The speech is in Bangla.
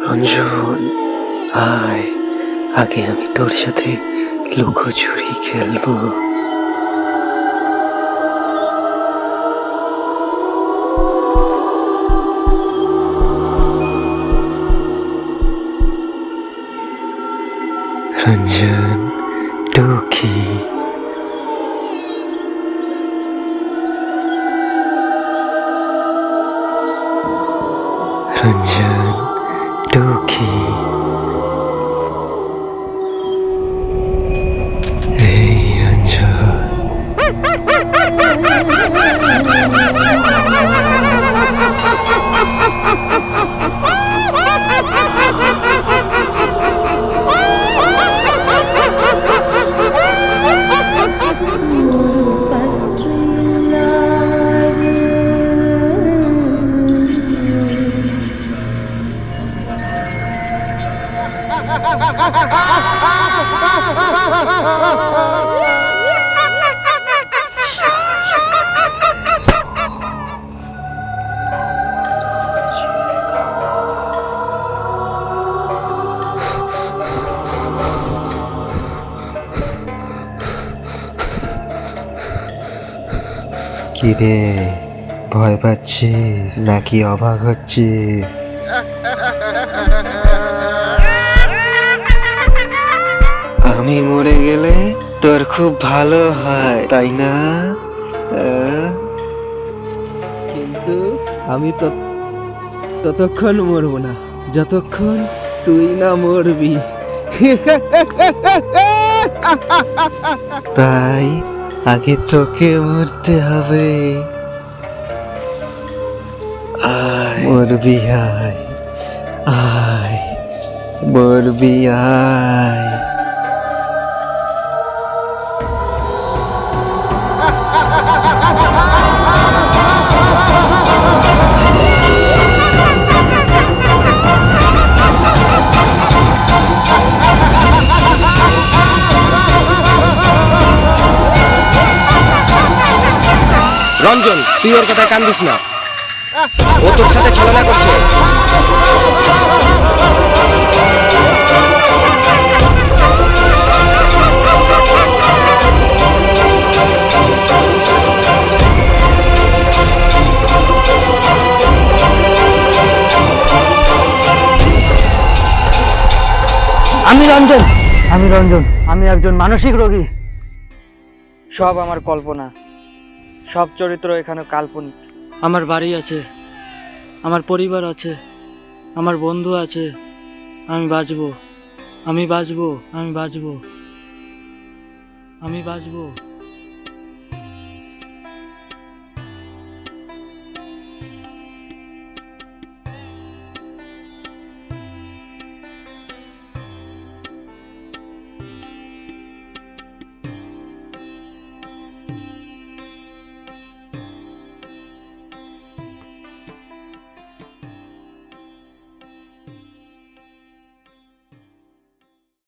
রঞ্জন, আয়, আগে আমি তোর সাথে লুকোচুরি খেলবো। রঞ্জন, টুকি, রঞ্জন, টুকি, এই রঞ্জন। কিরে, ভয় পাচ্ছিস নাকি অবাক হচ্ছিস? আমি মরে গেলে তোর খুব ভালো হয়, তাই না? কিন্তু আমি ততক্ষণ মরবো না যতক্ষণ তুই না মরবি। তাই আগে তোকে মরতে হবে। আয় মরবি, আয় আয় মরবি, আয়। রঞ্জন, তুই ওর কথায় কান দিস না, ও তোর সাথে ছলনা করছে। আমি রঞ্জন, আমি একজন মানসিক রোগী। সব আমার কল্পনা, সব চরিত্র এখানে কাল্পনিক। আমার বাড়ি আছে, আমার পরিবার আছে, আমার বন্ধু আছে। আমি বাঁচবো, আমি বাঁচবো, আমি বাঁচবো, আমি বাঁচবো।